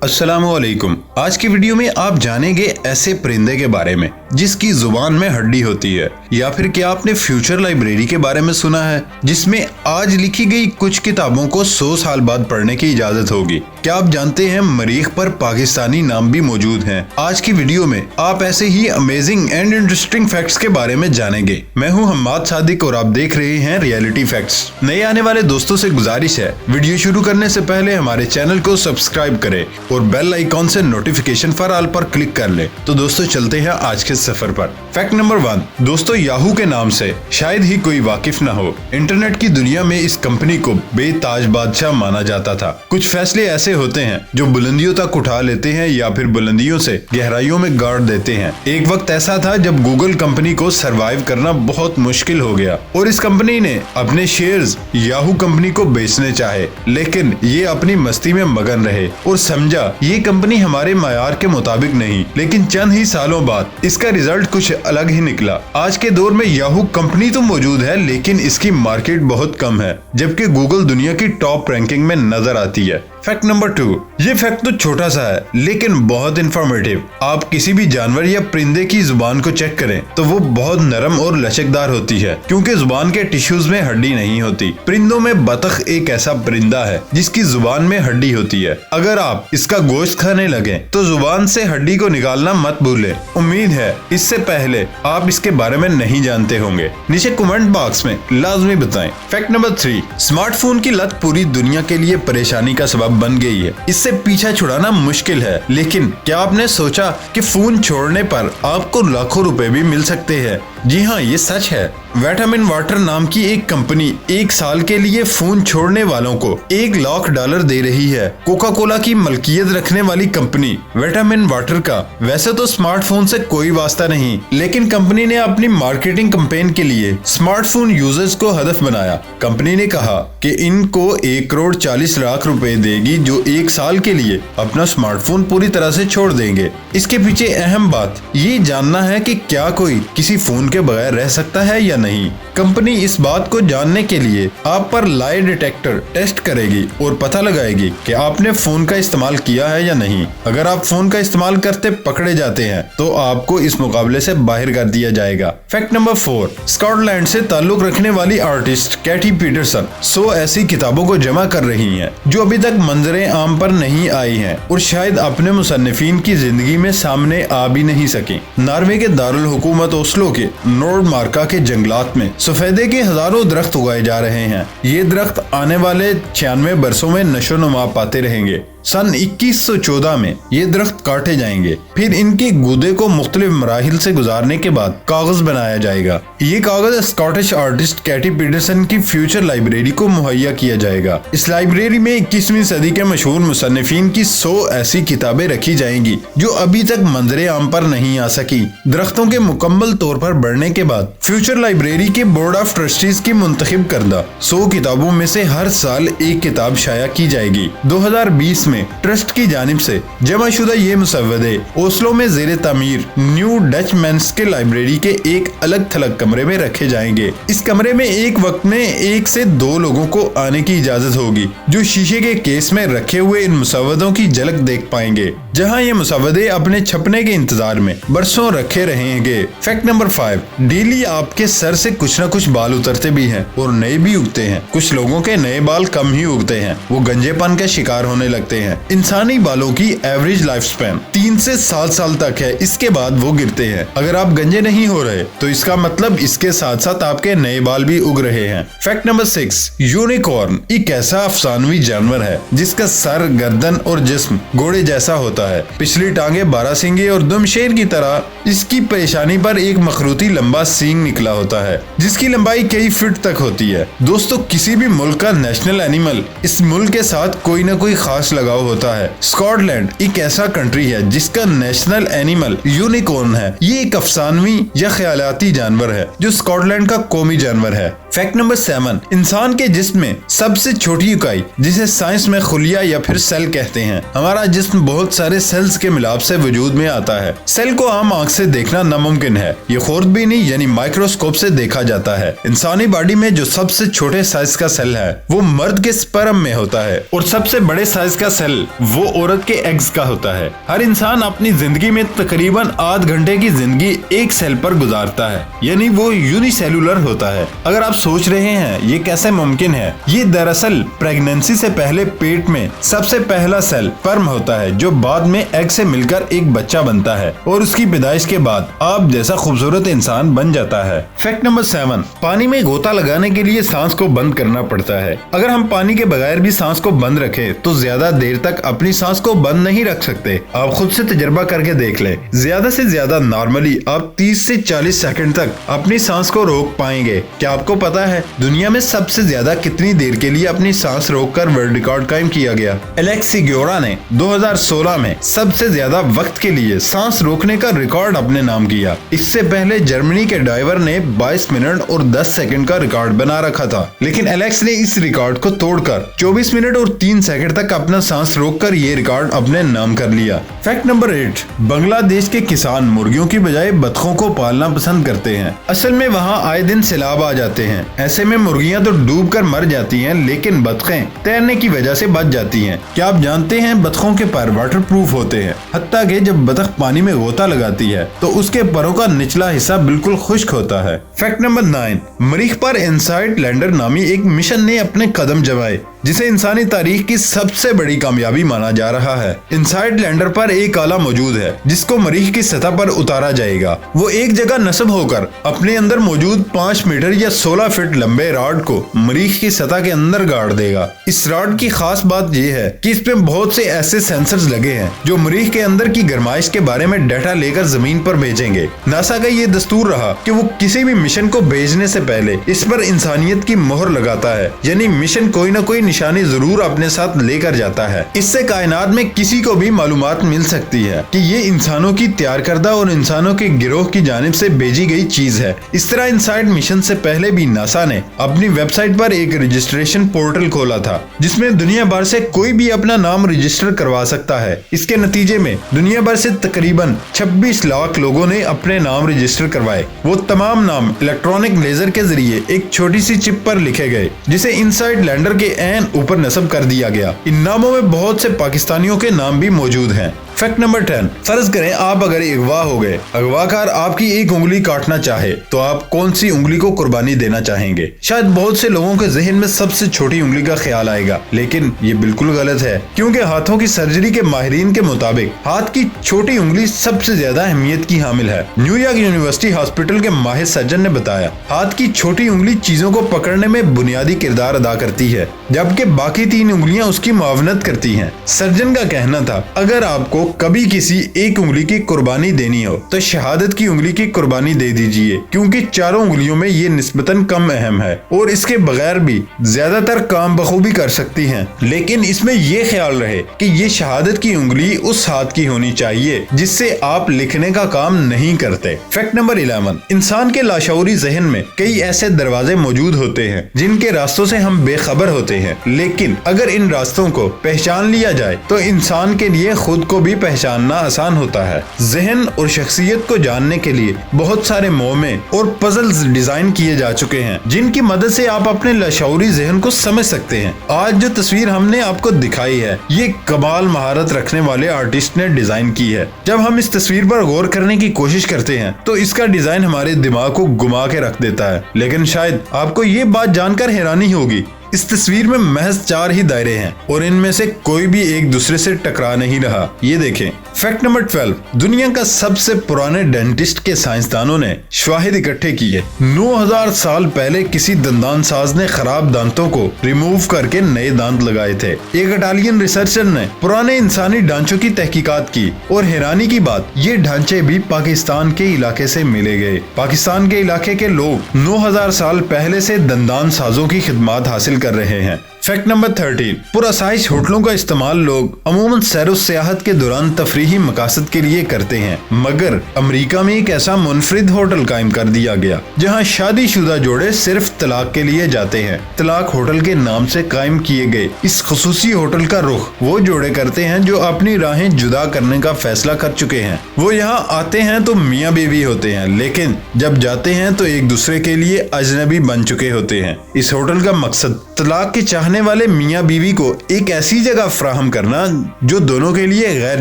अस्सलाम वालेकुम। आज की वीडियो में आप जानेंगे ऐसे परिंदे के बारे में जिसकी जुबान में हड्डी होती है, या फिर क्या आपने फ्यूचर लाइब्रेरी के बारे में सुना है जिसमें आज लिखी गई कुछ किताबों को 100 साल बाद पढ़ने की इजाजत होगी। क्या आप जानते हैं मरीख पर पाकिस्तानी नाम भी मौजूद हैं। आज की वीडियो में आप ऐसे ही अमेजिंग एंड इंटरेस्टिंग फैक्ट्स के बारे में जानेंगे। मैं हूं हम्माद सादिक और आप देख रहे हैं रियलिटी फैक्ट्स। नए आने वाले दोस्तों से गुजारिश है, वीडियो शुरू करने से पहले हमारे चैनल को सब्सक्राइब करें और बेल आइकॉन से नोटिफिकेशन फॉर ऑल पर क्लिक कर ले। तो दोस्तों चलते हैं आज के सफर पर। फैक्ट नंबर 1, दोस्तों याहू के नाम से शायद ही कोई वाकिफ न हो। इंटरनेट की दुनिया में इस कंपनी को बेताज बादशाह माना जाता था। कुछ फैसले ऐसे होते हैं जो बुलंदियों तक उठा लेते हैं या फिर बुलंदियों से गहराइयों में गाड़ देते हैं। एक वक्त ऐसा था जब गूगल कंपनी को सरवाइव करना बहुत मुश्किल हो गया और इस कंपनी ने अपने शेयर्स याहू कंपनी को बेचने चाहे, लेकिन ये अपनी मस्ती में मगन रहे और समझा ये कंपनी हमारे मायार के मुताबिक नहीं। लेकिन चंद ही सालों बाद इसका रिजल्ट कुछ अलग ही निकला। आज के दौर में याहू कंपनी तो मौजूद है लेकिन इसकी मार्केट बहुत कम है, जबकि गूगल दुनिया की टॉप रैंकिंग में नजर आती है। फैक्ट नंबर 2, ये फैक्ट तो छोटा सा है लेकिन बहुत इंफॉर्मेटिव। आप किसी भी जानवर या परिंदे की जुबान को चेक करें तो वो बहुत नरम और लचकदार होती है, क्योंकि जुबान के टिश्यूज में हड्डी नहीं होती। परिंदों में बतख एक ऐसा परिंदा है जिसकी जुबान में हड्डी होती है। अगर आप इसका गोश्त खाने लगे तो जुबान से हड्डी को निकालना मत भूलें। उम्मीद है इससे पहले आप इसके बारे में नहीं जानते होंगे। नीचे कमेंट बॉक्स में लाजमी बताएं। फैक्ट नंबर 3, स्मार्टफोन की लत पूरी दुनिया के लिए परेशानी का सबब बन गई है। इससे पीछा छुड़ाना मुश्किल है, लेकिन क्या आपने सोचा कि फोन छोड़ने पर आपको लाखों रुपए भी मिल सकते हैं? जी हाँ, ये सच है। विटामिन वाटर नाम की एक कंपनी 1 साल के लिए फोन छोड़ने वालों को $1 लाख दे रही है। कोका कोला की मलकियत रखने वाली कंपनी विटामिन वाटर का वैसे तो स्मार्टफोन से कोई वास्ता नहीं, लेकिन कंपनी ने अपनी मार्केटिंग कैंपेन के लिए स्मार्टफोन यूजर्स को हदफ बनाया। कंपनी ने कहा कि इनको 1,40,00,000 रुपए देगी जो 1 साल के लिए अपना स्मार्टफोन पूरी तरह से छोड़ देंगे। इसके पीछे अहम बात ये जानना है कि क्या कोई किसी फोन के बगैर रह सकता है या नहीं। कंपनी इस बात को जानने के लिए आप पर लाई डिटेक्टर टेस्ट करेगी और पता लगाएगी कि आपने फोन का इस्तेमाल किया है या नहीं। अगर आप फोन का इस्तेमाल करते पकड़े जाते हैं तो आपको इस मुकाबले से बाहर कर दिया जाएगा। फैक्ट नंबर 4, स्कॉटलैंड से ताल्लुक रखने वाली आर्टिस्ट कैटी पीटरसन 100 ऐसी किताबों को जमा कर रही हैं जो अभी तक मंजरे आम पर नहीं आई हैं और शायद अपने मुसन्निफीन की जिंदगी में सामने आ भी नहीं सकी। नॉर्वे के दारुल हुकूमत ओस्लो के नोर्डमार्का के जंगलात में सफेदे के हजारों दरख्त उगाए जा रहे हैं। ये दरख्त आने वाले 96 बरसों में नशोनुमा पाते रहेंगे। सन 2114 में ये दरख्त काटे जाएंगे, फिर इनके गूदे को मुख्तलिफ मराहिल से गुजारने के बाद कागज बनाया जाएगा। ये कागज स्कॉटिश आर्टिस्ट कैटी पीटरसन की फ्यूचर लाइब्रेरी को मुहैया किया जाएगा। इस लाइब्रेरी में 21वीं सदी के मशहूर मुसन्निफीन की 100 ऐसी किताबें रखी जाएंगी जो अभी तक मंजरे आम पर नहीं आ सकी। दरख्तों के मुकम्मल तौर पर बढ़ने के बाद फ्यूचर लाइब्रेरी के बोर्ड ऑफ ट्रस्टीज की मुंतखब करदा 100 किताबों में से हर साल एक किताब शाया की जाएगी। 2020 में ट्रस्ट की जानिब से जमा शुदा ये मुसव्वदे ओस्लो में ज़ेरे तामीर न्यू डच मेंस के लाइब्रेरी के एक अलग थलग कमरे में रखे जाएंगे। इस कमरे में एक वक्त में 1 से 2 लोगों को आने की इजाजत होगी जो शीशे के केस में रखे हुए इन मुसव्वदों की झलक देख पाएंगे, जहां ये मुसव्वदे अपने छपने के इंतजार में बरसों रखे रहेंगे। फैक्ट नंबर 5, डेली आपके सर से कुछ न कुछ बाल उतरते भी हैं और नए भी उगते हैं। कुछ लोगों के नए बाल कम ही उगते हैं, वो गंजेपन का शिकार होने लगते हैं। इंसानी बालों की एवरेज लाइफ स्पैन 3 से 7 साल तक है, इसके बाद वो गिरते हैं। अगर आप गंजे नहीं हो रहे तो इसका मतलब इसके साथ साथ आपके नए बाल भी उग रहे हैं। फैक्ट नंबर 6, यूनिकॉर्न एक ऐसा अफसानवी जानवर है जिसका सर, गर्दन और जिस्म घोड़े जैसा होता है। पिछली टांगे बारहसिंगे और दुम शेर की तरह इसकी पेशानी पर एक मखरूती लंबा सींग निकला होता है जिसकी लंबाई कई फीट तक होती है। दोस्तों, किसी भी मुल्क का नेशनल एनिमल इस मुल्क के साथ कोई न कोई खास लगाव होता है। स्कॉटलैंड एक ऐसा कंट्री है जिसका नेशनल एनिमल यूनिकॉर्न है। ये एक अफसानवी या ख्यालाती जानवर है जो स्कॉटलैंड का कौमी जानवर है। फैक्ट नंबर 7, इंसान के जिस्म में सबसे छोटी इकाई जिसे साइंस में खुलिया या फिर सेल कहते हैं। हमारा जिस्म बहुत सारे सेल्स के मिलाप से वजूद में आता है। सेल को आम आंख से देखना नामुमकिन है। ये खुर्दबीनी यानी माइक्रोस्कोप से देखा जाता है। इंसानी बॉडी में जो सबसे छोटे साइज का सेल है वो मर्द के स्पर्म में होता है और सबसे बड़े साइज का सेल वो औरत के एग्स का होता है। हर इंसान अपनी जिंदगी में तकरीबन आध घंटे की जिंदगी एक सेल पर गुजारता है, यानी वो यूनिसेलुलर होता है। अगर आप सोच रहे हैं ये कैसे मुमकिन है, ये दरअसल प्रेगनेंसी से पहले पेट में सबसे पहला सेल स्पर्म होता है जो बाद में एग से मिलकर एक बच्चा बनता है और उसकी पैदाइश के बाद आप जैसा खूबसूरत इंसान बन जाता है। फैक्ट नंबर 7, पानी में गोता लगाने के लिए सांस को बंद करना पड़ता है। अगर हम पानी के बगैर भी सांस को बंद रखें तो ज्यादा देर तक अपनी सांस को बंद नहीं रख सकते। आप खुद से तजर्बा करके देख लें। ज्यादा से ज्यादा नॉर्मली आप 30 से 40 सेकंड तक अपनी सांस को रोक पाएंगे। क्या आपको पता है दुनिया में सबसे ज्यादा कितनी देर के लिए अपनी सांस रोककर वर्ल्ड रिकॉर्ड कायम किया गया? एलेक्स सिग्योरा ने 2016 में सबसे ज्यादा वक्त के लिए सांस रोकने का रिकॉर्ड अपने नाम किया। इससे पहले जर्मनी के डाइवर ने 22 मिनट और 10 सेकंड का रिकॉर्ड बना रखा था, लेकिन एलेक्स ने इस रिकॉर्ड को तोड़कर 24 मिनट और 3 सेकंड तक अपना सांस रोककर ये रिकॉर्ड अपने नाम कर लिया। फैक्ट नंबर 8, बांग्लादेश के किसान मुर्गियों की बजाय बतखों को पालना पसंद करते हैं। असल में वहाँ आए दिन सैलाब आ जाते हैं। ऐसे में मुर्गियाँ तो डूब कर मर जाती हैं, लेकिन बतखें तैरने की वजह से बच जाती हैं। क्या आप जानते हैं बतखों के पर वाटर प्रूफ होते हैं? हत्ता कि जब बतख पानी में गोता लगाती है तो उसके परों का निचला हिस्सा बिल्कुल खुश्क होता है। फैक्ट नंबर 9, मरीख पर इनसाइट लैंडर नामी एक मिशन ने अपने कदम जमाए, जिसे इंसानी तारीख की सबसे बड़ी कामयाबी माना जा रहा है। इनसाइट लैंडर पर एक आला मौजूद है जिसको मरीख की सतह पर उतारा जाएगा। वो एक जगह नस्ब होकर अपने अंदर मौजूद 5 मीटर या 16 फीट लंबे रॉड को मरीख की सतह के अंदर गाड़ देगा। इस रॉड की खास बात यह है कि इसमें बहुत से ऐसे सेंसर्स लगे हैं जो मरीख के अंदर की गर्माइश के बारे में डाटा लेकर जमीन पर भेजेंगे। नासा का ये दस्तूर रहा कि वो किसी भी मिशन को भेजने से पहले इस पर इंसानियत की मोहर लगाता है, यानी मिशन कोई न कोई निशानी जरूर अपने साथ लेकर जाता है। इससे कायनात में किसी को भी मालूमात मिल सकती है कि ये इंसानों की तैयार करदा और इंसानों के गिरोह की जानिब से भेजी गई चीज है। इस तरह इनसाइट मिशन से पहले भी नासा ने अपनी वेबसाइट पर एक रजिस्ट्रेशन पोर्टल खोला था जिसमें दुनिया भर से कोई भी अपना नाम रजिस्टर करवा सकता है। इसके नतीजे में दुनिया भर से तकरीबन 26 लाख लोगों ने अपने नाम रजिस्टर करवाए। वो तमाम नाम इलेक्ट्रॉनिक लेजर के जरिए एक छोटी सी चिप पर लिखे गए जिसे इनसाइट लैंडर के ऐन ऊपर नस्ब कर दिया गया। इन नामों में बहुत से पाकिस्तानियों के नाम भी मौजूद हैं। फैक्ट नंबर 10, फर्ज करें आप अगर अगवा हो गए, अगवाकार आपकी एक उंगली काटना चाहे तो आप कौन सी उंगली को कुर्बानी देना चाहेंगे? शायद बहुत से लोगों के जहन में सबसे छोटी उंगली का ख्याल आएगा, लेकिन ये बिल्कुल गलत है क्योंकि हाथों की सर्जरी के माहिरीन के मुताबिक हाथ की छोटी उंगली सबसे ज्यादा अहमियत की हामिल है। न्यूयॉर्क यूनिवर्सिटी हॉस्पिटल के माहिर सर्जन ने बताया हाथ की छोटी उंगली चीजों को पकड़ने में बुनियादी किरदार अदा करती है, जबकि बाकी 3 उंगलियां उसकी मुआवनत करती हैं। सर्जन का कहना था अगर आपको कभी किसी एक उंगली की कुर्बानी देनी हो तो शहादत की उंगली की कुर्बानी दे दीजिए, क्योंकि चारों उंगलियों में ये निस्बतन कम अहम है और इसके बगैर भी ज्यादातर काम बखूबी कर सकती हैं। लेकिन इसमें ये ख्याल रहे कि ये शहादत की उंगली उस हाथ की होनी चाहिए जिससे आप लिखने का काम नहीं करते। फैक्ट नंबर 11, इंसान के लाशऊरी जहन में कई ऐसे दरवाजे मौजूद होते हैं जिनके रास्तों से हम बेखबर होते हैं, लेकिन अगर इन रास्तों को पहचान लिया जाए तो इंसान के लिए खुद को भी पहचानना आसान होता है। जहन और शख्सियत को जानने के लिए बहुत सारे मोमे और पजल्स डिजाइन किए जा चुके हैं जिनकी मदद से आप अपने लाशऊरी जहन को समझ सकते हैं। आज जो तस्वीर हमने आपको दिखाई है ये कमाल महारत रखने वाले आर्टिस्ट ने डिजाइन की है। जब हम इस तस्वीर पर गौर करने की कोशिश करते हैं तो इसका डिजाइन हमारे दिमाग को घुमा के रख देता है, लेकिन शायद आपको ये बात जानकर हैरानी होगी इस तस्वीर में महज 4 ही दायरे हैं और इनमें से कोई भी एक दूसरे से टकरा नहीं रहा। ये देखें। फैक्ट नंबर 12, दुनिया का सबसे पुराने डेंटिस्ट के साइंसदानों ने शवाहिद इकट्ठे किए। 9000 साल पहले किसी दंदान साज ने खराब दांतों को रिमूव करके नए दांत लगाए थे। एक इटालियन रिसर्चर ने पुराने इंसानी ढांचों की तहकीकात की और हैरानी की बात ये ढांचे भी पाकिस्तान के इलाके से मिले गए। पाकिस्तान के इलाके के लोग 9000 साल पहले से दंदान साजों की खिदमत हासिल कर रहे हैं। फैक्ट नंबर 13, पुरसाइश होटलों का इस्तेमाल लोग अमूमन सैर सियाहत के दौरान तफरीही मकासद के लिए करते हैं, मगर अमेरिका में एक ऐसा मुनफरिद होटल कायम कर दिया गया जहां शादीशुदा जोड़े सिर्फ तलाक के लिए जाते हैं। तलाक होटल के नाम से कायम किए गए इस खुसूसी होटल का रुख वो जोड़े करते हैं जो अपनी राहें जुदा करने का फैसला कर चुके हैं। वो यहाँ आते हैं तो मियाँ बीवी होते हैं, लेकिन जब जाते हैं तो एक दूसरे के लिए अजनबी बन चुके होते हैं। इस होटल का मकसद तलाक के चाहने वाले मियाँ बीवी को एक ऐसी जगह फराहम करना जो दोनों के लिए गैर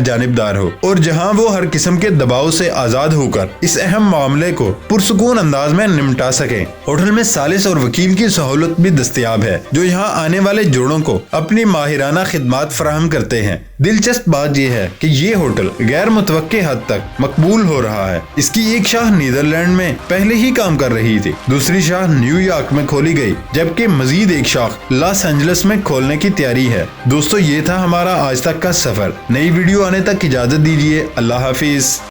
जानिबदार हो और जहां वो हर किस्म के दबाव से आजाद होकर इस अहम मामले को पुरसुकून अंदाज में निपटा सके। होटल में सालिस और वकील की सहूलत भी दस्तयाब है जो यहाँ आने वाले जोड़ों को अपनी माहिराना खिदमात फराहम करते हैं। दिलचस्प बात यह है कि ये होटल गैर मुतवक्के हद तक मकबूल हो रहा है। इसकी एक शाख नीदरलैंड में पहले ही काम कर रही थी, दूसरी शाख न्यूयॉर्क में खोली गई, जबकि मजीद एक शाख लॉस एंजलिस में खोलने की तैयारी है। दोस्तों, ये था हमारा आज तक का सफर। नई वीडियो आने तक इजाजत दीजिए। अल्लाह हाफिज।